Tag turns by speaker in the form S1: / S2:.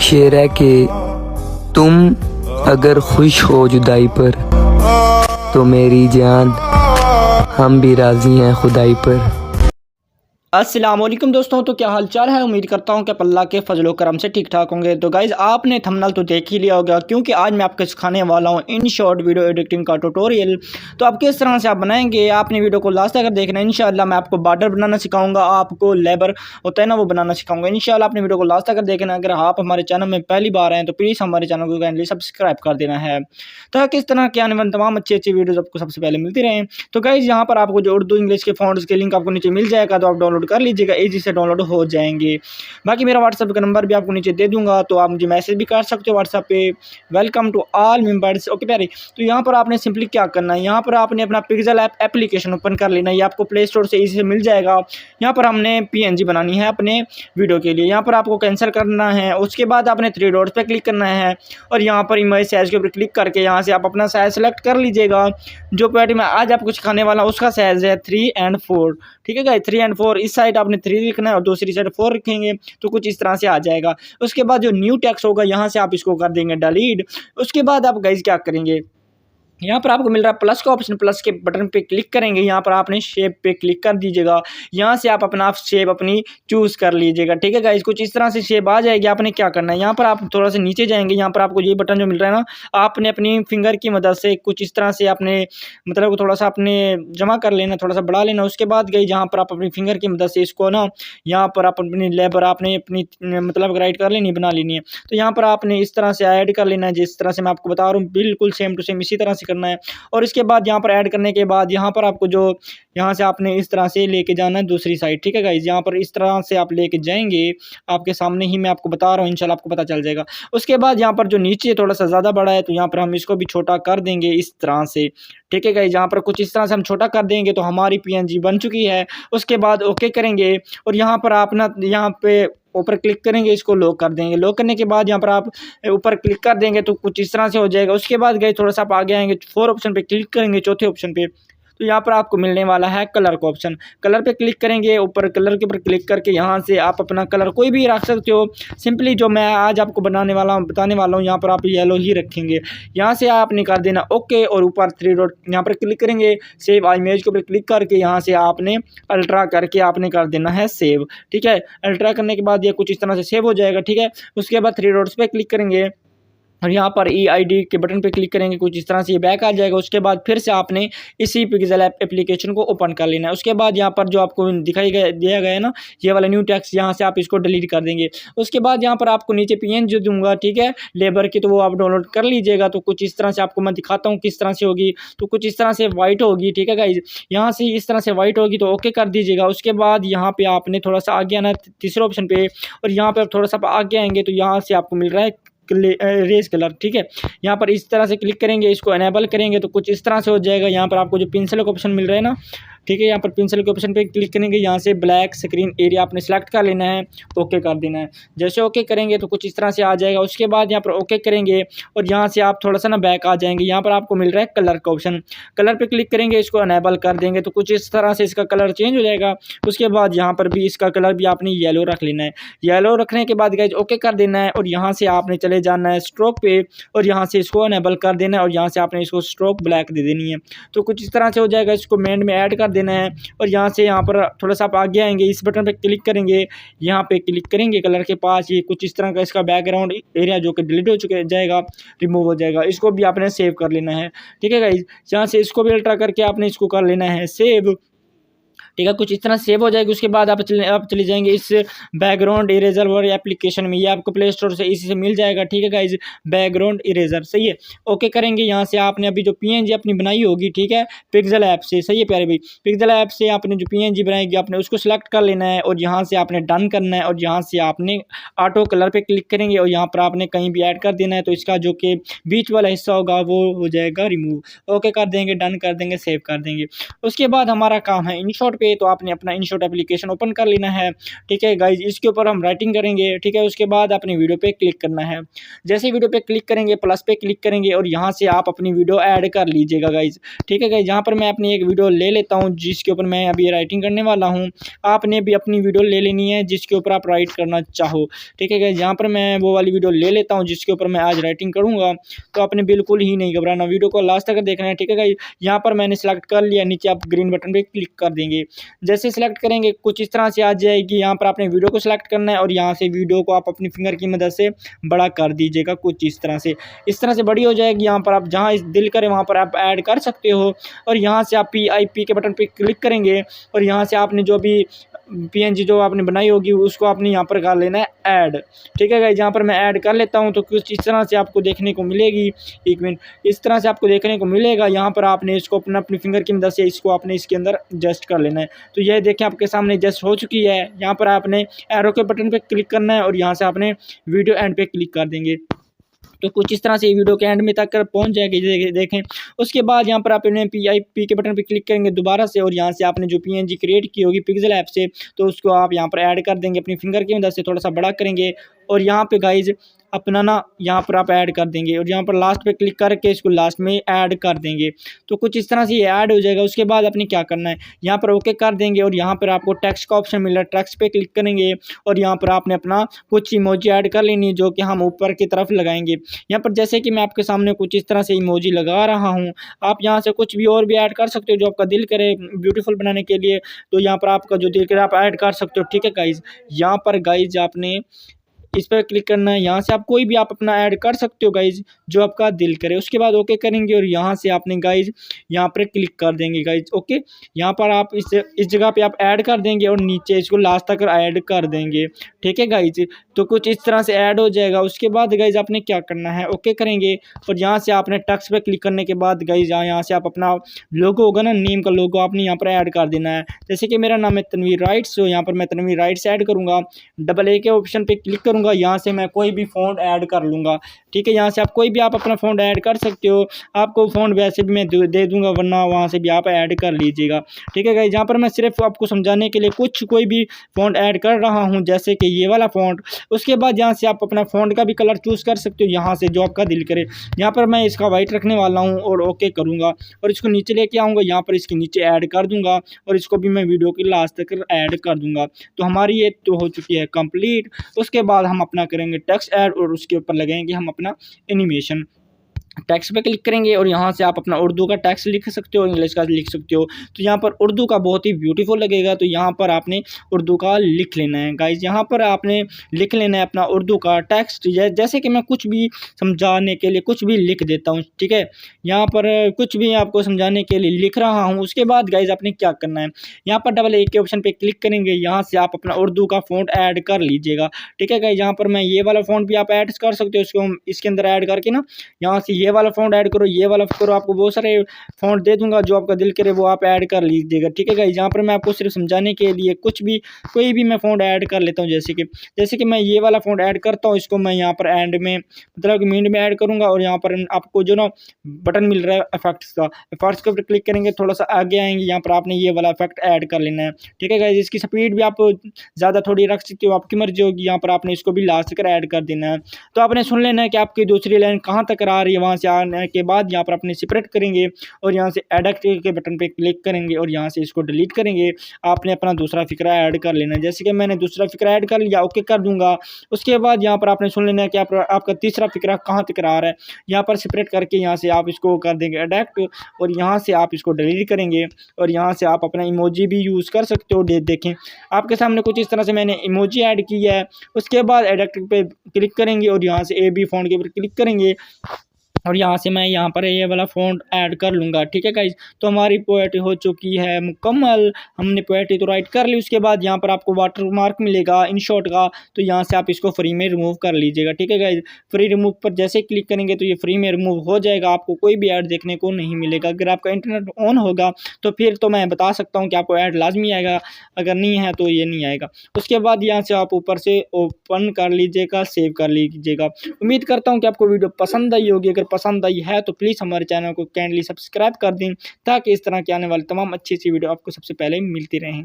S1: शेर है कि तुम अगर खुश हो जुदाई पर तो मेरी जान हम भी राजी हैं खुदाई पर।
S2: अस्सलामुअलैकुम दोस्तों, तो क्या हाल चाल है। उम्मीद करता हूँ कि अल्लाह के फजलो करम से ठीक ठाक होंगे। तो गाइज़, आपने थंबनेल तो देख ही लिया होगा, क्योंकि आज मैं आपको सिखाने वाला हूँ इन शॉर्ट वीडियो एडिटिंग का ट्यूटोरियल। तो आप किस तरह से आप बनाएंगे, आपने वीडियो को लास्ट तक देखना है। इंशाल्लाह मैं आपको बॉर्डर बनाना सिखाऊंगा, आपको लेबर होता है ना वो बनाना सिखाऊंगा। इंशाल्लाह आपने वीडियो को लास्ट तक देखना है। अगर आप हमारे चैनल में पहली बार आए तो प्लीज़ हमारे चैनल को काइंडली सब्सक्राइब कर देना है, ताकि इस तरह के आने वाले तमाम अच्छी अच्छी वीडियोज़ आपको सबसे पहले मिलती रहें। तो गाइज़, यहाँ पर आपको जो उर्दू इंग्लिश के फॉन्ट्स के लिंक आपको नीचे मिल जाएगा, तो आप डाउनलोड कर लीजिएगा, ईजी से डाउनलोड हो जाएंगे। बाकी मेरा व्हाट्सएप का नंबर भी आपको नीचे दे दूंगा, तो आप मुझे मैसेज भी कर सकते हो व्हाट्सएप पे। Welcome to all members. Okay प्यारे, तो यहाँ पर आपने सिंपली क्या करना है, यहाँ पर आपने अपना पिक्सल ऐप एप्लीकेशन ओपन कर लेना है। ये आपको प्ले स्टोर से इजी से मिल जाएगा। यहाँ पर हमने PNG बनानी है अपने वीडियो के लिए। यहाँ पर आपको कैंसिल करना है, उसके बाद आपने 3 डॉट्स पे क्लिक करना है और यहाँ पर इमेज साइज के ऊपर क्लिक करके यहाँ से आप अपना साइज सेलेक्ट कर लीजिएगा। जो पैटर्न मैं आज आपको सिखाने वाला हूँ उसका साइज है 3 और 4। ठीक है गाइस, 3 और 4। इस साइड आपने 3 लिखना है और दूसरी साइड 4 रखेंगे, तो कुछ इस तरह से आ जाएगा। उसके बाद जो न्यू टेक्स्ट होगा यहाँ से आप इसको कर देंगे डिलीट। उसके बाद आप गाइस क्या करेंगे, यहाँ पर आपको मिल रहा है प्लस का ऑप्शन, प्लस के बटन पे क्लिक करेंगे। यहाँ पर आपने शेप पे क्लिक कर दीजिएगा। यहाँ से आप अपना शेप अपनी चूज़ कर लीजिएगा। ठीक है गाइस, कुछ इस तरह से शेप आ जाएगी। आपने क्या करना है, यहाँ पर आप थोड़ा सा नीचे जाएंगे। यहाँ पर आपको ये बटन जो मिल रहा है ना, आपने अपनी फिंगर की मदद से कुछ इस तरह से आपने मतलब थोड़ा सा अपने जमा कर लेना, थोड़ा सा बढ़ा लेना। उसके बाद गई जहाँ पर आप अपनी फिंगर की मदद से इसको ना, यहाँ पर आप अपनी लेबर आपने अपनी मतलब राइट कर लेनी, बना लेनी है। तो यहाँ पर आपने इस तरह से ऐड कर लेना है, जिस तरह से मैं आपको बता रहा हूँ, बिल्कुल सेम टू सेम इसी तरह से करना है। और इसके बाद यहाँ पर ऐड करने के बाद यहाँ पर आपको जो यहाँ से आपने इस तरह से लेके जाना है दूसरी साइड। ठीक है गाइस, यहाँ पर इस तरह से आप लेके जाएंगे, आपके सामने ही मैं आपको बता रहा हूँ, इंशाल्लाह आपको पता चल जाएगा। उसके बाद यहाँ पर जो नीचे थोड़ा सा ज़्यादा बड़ा है, तो यहाँ पर हम इसको भी छोटा कर देंगे इस तरह से। ठीक है गाइस, यहाँ पर कुछ इस तरह से हम छोटा कर देंगे, तो हमारी PNG बन चुकी है। उसके बाद ओके करेंगे और यहाँ पर आप ना यहाँ पे ऊपर क्लिक करेंगे, इसको लॉक कर देंगे। लॉक करने के बाद यहाँ पर आप ऊपर क्लिक कर देंगे, तो कुछ इस तरह से हो जाएगा। उसके बाद गए थोड़ा सा आप आगे आएंगे, 4 ऑप्शन पे क्लिक करेंगे, चौथे ऑप्शन पे, तो यहाँ पर आपको मिलने वाला है कलर का ऑप्शन। कलर पे क्लिक करेंगे, ऊपर कलर के ऊपर क्लिक करके यहाँ से आप अपना कलर कोई भी रख सकते हो। सिंपली जो मैं आज आपको बताने वाला हूँ, यहाँ पर आप येलो ही रखेंगे। यहाँ से आपने कर देना ओके और ऊपर 3 डॉट यहाँ पर क्लिक करेंगे, सेव इमेज के ऊपर क्लिक करके यहाँ से आपने अल्ट्रा करके आपने कर देना है सेव। ठीक है, अल्ट्रा करने के बाद ये कुछ इस तरह से सेव हो जाएगा। ठीक है, उसके बाद 3 डॉट्स पे क्लिक करेंगे और यहाँ पर EID के बटन पे क्लिक करेंगे, कुछ इस तरह से ये बैक आ जाएगा। उसके बाद फिर से आपने इसी पिक्सल ऐप एप्लीकेशन को ओपन कर लेना है। उसके बाद यहाँ पर जो आपको दिया गया है ना, ये वाला न्यू टेक्स्ट, यहाँ से आप इसको डिलीट कर देंगे। उसके बाद यहाँ पर आपको नीचे PNG दूंगा, ठीक है, लेबर की, तो वो आप डाउनलोड कर लीजिएगा। तो कुछ इस तरह से आपको मैं दिखाता हूँ किस तरह से होगी। तो कुछ इस तरह से वाइट होगी। ठीक है गाइज, यहाँ से इस तरह से वाइट होगी, तो ओके कर दीजिएगा। उसके बाद यहाँ पे आपने थोड़ा सा आगे आना तीसरे ऑप्शन पे, और यहाँ पे थोड़ा सा आगे आएंगे, तो यहाँ से आपको मिल रहा है रेज कलर। ठीक है, यहाँ पर इस तरह से क्लिक करेंगे, इसको एनेबल करेंगे, तो कुछ इस तरह से हो जाएगा। यहाँ पर आपको जो पेंसिल का ऑप्शन मिल रहा है ना, ठीक है, यहाँ पर पेंसिल के ऑप्शन पे क्लिक करेंगे, यहाँ से ब्लैक स्क्रीन एरिया आपने सेलेक्ट कर लेना है, ओके कर देना है। जैसे ओके करेंगे तो कुछ इस तरह से आ जाएगा। उसके बाद यहाँ पर ओके करेंगे और यहाँ से आप थोड़ा सा ना बैक आ जाएंगे। यहाँ पर आपको मिल रहा है कलर का ऑप्शन, कलर पे क्लिक करेंगे, इसको अनेबल कर देंगे, तो कुछ इस तरह से इसका कलर चेंज हो जाएगा। उसके बाद यहाँ पर भी इसका कलर भी आपने येलो रख लेना है। येलो रखने के बाद गाइस ओके कर देना है और यहाँ से आपने चले जाना है स्ट्रोक पे और यहाँ से इसको अनेबल कर देना है और यहाँ से आपने इसको स्ट्रोक ब्लैक दे देनी है। तो कुछ इस तरह से हो जाएगा। इसको मेन में ऐड कर देना है और यहाँ से यहाँ पर थोड़ा सा आप आगे आएंगे, इस बटन पे क्लिक करेंगे, यहाँ पे क्लिक करेंगे कलर के पास, ये कुछ इस तरह का इसका बैकग्राउंड एरिया जो कि डिलीट हो चुके जाएगा, रिमूव हो जाएगा। इसको भी आपने सेव कर लेना है। ठीक है गाइस, यहाँ से इसको भी अल्ट्रा करके आपने इसको कर लेना है सेव। ठीक है, कुछ इस तरह सेव हो जाएगी। उसके बाद आप चले जाएंगे इस बैकग्राउंड इरेजर वाली एप्लीकेशन में, ये आपको प्ले स्टोर से इसी से मिल जाएगा। ठीक है गाइज, बैकग्राउंड इरेजर, सही है। ओके करेंगे, यहाँ से आपने अभी जो PNG अपनी बनाई होगी, ठीक है, पिक्सल ऐप से, सही है प्यारे भाई, पिक्सल ऐप से आपने जो PNG बनाएगी आपने उसको सिलेक्ट कर लेना है और यहाँ से आपने डन करना है और यहाँ से आपने ऑटो कलर पे क्लिक करेंगे और यहाँ पर आपने कहीं भी ऐड कर देना है, तो इसका जो कि बीच वाला हिस्सा होगा वो हो जाएगा रिमूव। ओके कर देंगे, डन कर देंगे, सेव कर देंगे। उसके बाद हमारा काम है इन शॉर्ट पे तो आपने अपना InShot एप्लीकेशन ओपन कर लेना है। ठीक है गाइज, इसके ऊपर हम राइटिंग करेंगे। ठीक है, उसके बाद अपनी वीडियो पे क्लिक करना है। जैसे वीडियो पे क्लिक करेंगे प्लस पे क्लिक करेंगे और यहाँ से आप अपनी वीडियो ऐड कर लीजिएगा गाइज। ठीक है गाइज, यहाँ पर मैं अपनी एक वीडियो ले लेता हूँ जिसके ऊपर मैं अभी राइटिंग करने वाला हूँ। आपने भी अपनी वीडियो ले लेनी है जिसके ऊपर आप राइट करना चाहो। ठीक है गाइज, यहाँ पर मैं वो वाली वीडियो ले लेता हूँ जिसके ऊपर मैं आज राइटिंग करूँगा। तो आपने बिल्कुल ही नहीं घबराना, वीडियो को लास्ट तक देखना है। ठीक है गाइज, यहाँ पर मैंने सेलेक्ट कर लिया, नीचे आप ग्रीन बटन पे क्लिक कर देंगे। जैसे सेलेक्ट करेंगे कुछ इस तरह से आ जाएगी। यहाँ पर आपने वीडियो को सिलेक्ट करना है और यहाँ से वीडियो को आप अपनी फिंगर की मदद से बड़ा कर दीजिएगा कुछ इस तरह से बड़ी हो जाएगी। यहाँ पर आप जहाँ इस दिल करे वहाँ पर आप ऐड कर सकते हो और यहाँ से आप PIP के बटन पे क्लिक करेंगे और यहाँ से आपने जो भी PNG जो आपने बनाई होगी उसको आपने यहाँ पर कर लेना है ऐड। ठीक है गाइस, यहाँ पर मैं ऐड कर लेता हूँ तो कुछ इस तरह से आपको देखने को मिलेगी। एक मिनट, इस तरह से आपको देखने को मिलेगा। यहाँ पर आपने इसको अपनी फिंगर की मदद से इसको आपने इसके अंदर एडजस्ट कर लेना है। तो यह देखें आपके सामने एडजस्ट हो चुकी है। यहाँ पर आपने एरो के बटन पे क्लिक करना है और यहाँ से आपने वीडियो एंड पे क्लिक कर देंगे। तो कुछ इस तरह से वीडियो के एंड में तक पहुंच जाएगी। देखें, उसके बाद यहाँ पर आपने PIP के बटन पे क्लिक करेंगे दोबारा से और यहाँ से आपने जो PNG क्रिएट की होगी पिक्सेल ऐप से तो उसको आप यहाँ पर ऐड कर देंगे। अपनी फिंगर की मदद से थोड़ा सा बड़ा करेंगे और यहाँ पे गाइज अपना ना यहाँ पर आप ऐड कर देंगे और यहाँ पर लास्ट पे क्लिक करके इसको लास्ट में ऐड कर देंगे। तो कुछ इस तरह से ये ऐड हो जाएगा। उसके बाद अपने क्या करना है, यहाँ पर ओके कर देंगे और यहाँ पर आपको टेक्स्ट का ऑप्शन मिल रहा है, टेक्स्ट पे क्लिक करेंगे और यहाँ पर आपने अपना कुछ इमोजी ऐड कर लेनी है जो कि हम ऊपर की तरफ लगाएंगे। यहाँ पर जैसे कि मैं आपके सामने कुछ इस तरह से इमोजी लगा रहा हूँ, आप यहाँ से कुछ भी और भी ऐड कर सकते हो जो आपका दिल करे ब्यूटीफुल बनाने के लिए। तो यहाँ पर आपका जो दिल करे आप ऐड कर सकते हो। ठीक है गाइज, यहाँ पर गाइज आपने इस पर क्लिक करना है। यहाँ से आप कोई भी आप अपना ऐड कर सकते हो गाइज जो आपका दिल करे। उसके बाद ओके करेंगे और यहाँ से आपने गाइज यहाँ पर क्लिक कर देंगे गाइज। ओके, यहाँ पर आप इस जगह पे आप ऐड कर देंगे और नीचे इसको लास्ट तक ऐड कर देंगे। ठीक है गाइज, तो कुछ इस तरह से ऐड हो जाएगा। उसके बाद गाइज आपने क्या करना है, ओके करेंगे और यहाँ से आपने टेक्स्ट पे क्लिक करने के बाद गाइज यहाँ से आप अपना लोगो होगा ना, नेम का लोगो आपने यहाँ पर ऐड कर देना है। जैसे कि मेरा नाम है तनवीर राइट्स, तो यहाँ पर मैं तनवीर राइट्स ऐड करूँगा। AA के ऑप्शन पे क्लिक करूँगा, यहाँ से मैं कोई भी फ़ॉन्ट ऐड कर लूँगा। ठीक है, यहाँ से आप कोई भी आप अपना फ़ॉन्ट ऐड कर सकते हो। आपको फ़ॉन्ट वैसे भी मैं दे दूँगा वरना वहाँ से भी आप ऐड कर लीजिएगा। ठीक है गाइस, यहाँ पर मैं सिर्फ आपको समझाने के लिए कोई भी फ़ॉन्ट ऐड कर रहा हूँ जैसे कि ये वाला फ़ॉन्ट। उसके बाद यहाँ से आप अपना फ़ॉन्ट का भी कलर चूज़ कर सकते हो यहाँ से जो आपका दिल करे। यहाँ पर मैं इसका वाइट रखने वाला हूँ और ओके करूँगा और इसको नीचे लेके आऊँगा, यहाँ पर इसके नीचे ऐड कर दूँगा और इसको भी मैं वीडियो के लास्ट तक ऐड कर दूँगा। तो हमारी ये तो हो चुकी है कंप्लीट। उसके बाद हम अपना करेंगे टेक्स्ट ऐड और उसके ऊपर लगाएंगे हम अपना एनिमेशन। टेक्स्ट पे क्लिक करेंगे और यहाँ से आप अपना उर्दू का टेक्स्ट लिख सकते हो, इंग्लिश का लिख सकते हो। तो यहाँ पर उर्दू का बहुत ही ब्यूटीफुल लगेगा, तो यहाँ पर आपने उर्दू का लिख लेना है गाइज। यहाँ पर आपने लिख लेना है अपना उर्दू का टेक्स्ट। जैसे कि मैं कुछ भी समझाने के लिए कुछ भी लिख देता हूँ। ठीक है, यहाँ पर कुछ भी आपको समझाने के लिए लिख रहा हूँ। उसके बाद गाइज आपने क्या करना है, यहाँ पर AA के ऑप्शन पर क्लिक करेंगे, यहाँ से आप अपना उर्दू का फ़ॉन्ट ऐड कर लीजिएगा। ठीक है गाइज, यहाँ पर मैं ये वाला फ़ॉन्ट भी आप ऐड कर सकते हो। इसको हम इसके अंदर ऐड करके ना यहाँ से ये वाला फ़ॉन्ट ऐड करो, ये वाला करो, आपको बहुत सारे फ़ॉन्ट दे दूंगा जो आपका दिल करे वो आप ऐड कर लीजिएगा। ठीक है गाइस, यहाँ पर मैं आपको सिर्फ समझाने के लिए कोई भी मैं फ़ॉन्ट ऐड कर लेता हूँ। जैसे कि मैं ये वाला फ़ॉन्ट ऐड करता हूँ, इसको मैं यहाँ पर एंड में मतलब कि मीड में ऐड करूँगा और यहाँ पर आपको जो ना बटन मिल रहा है इफेक्ट्स का, इफेक्ट्स के ऊपर क्लिक करेंगे, थोड़ा सा आगे आएंगे, यहाँ पर आपने ये वाला इफेक्ट ऐड कर लेना है। ठीक है गाइस, इसकी स्पीड भी आप ज़्यादा थोड़ी रख सकते हो, आपकी मर्जी होगी। यहाँ पर आपने इसको भी लास्ट तक ऐड कर देना है। तो आपने सुन लेना है कि आपकी दूसरी लाइन कहाँ तक आ रही है। वहाँ से आने के बाद यहाँ पर अपने सेपरेट करेंगे और यहाँ से एडिट के बटन पे क्लिक करेंगे और यहाँ से इसको डिलीट करेंगे। आपने अपना दूसरा फिक्रा ऐड कर लेना है। जैसे कि मैंने दूसरा फिक्रा ऐड कर लिया, ओके कर दूंगा। उसके बाद यहाँ पर आपने सुन लेना है कि आपका तीसरा फिक्रा कहाँ तक आ रहा है। यहाँ पर सेपरेट करके यहाँ से आप इसको कर देंगे एडिट और यहाँ से आप इसको डिलीट करेंगे और यहाँ से आप अपना इमोजी भी यूज़ कर सकते हो। देखें आपके सामने कुछ इस तरह से मैंने इमोजी ऐड की है। उसके बाद एडिट पे क्लिक करेंगे और यहाँ से AB फ़ॉन्ट के ऊपर क्लिक करेंगे और यहाँ से मैं यहाँ पर ये वाला फ़ॉन्ट ऐड कर लूँगा। ठीक है गाइस, तो हमारी पोएट्री हो चुकी है मुकम्मल। हमने पोएट्री तो राइट कर ली। उसके बाद यहाँ पर आपको वाटर मार्क मिलेगा InShot का, तो यहाँ से आप इसको फ्री में रिमूव कर लीजिएगा। ठीक है गाइस, फ्री रिमूव पर जैसे क्लिक करेंगे तो ये फ्री में रिमूव हो जाएगा। आपको कोई भी ऐड देखने को नहीं मिलेगा। अगर आपका इंटरनेट ऑन होगा तो फिर तो मैं बता सकता हूँ कि आपको ऐड लाजमी आएगा, अगर नहीं है तो ये नहीं आएगा। उसके बाद यहाँ से आप ऊपर से ओपन कर लीजिएगा, सेव कर लीजिएगा। उम्मीद करता हूँ कि आपको वीडियो पसंद आई होगी। अगर पसंद आई है तो प्लीज़ हमारे चैनल को कैंडली सब्सक्राइब कर दें, ताकि इस तरह की आने वाली तमाम अच्छी वीडियो आपको सबसे पहले मिलती रहें।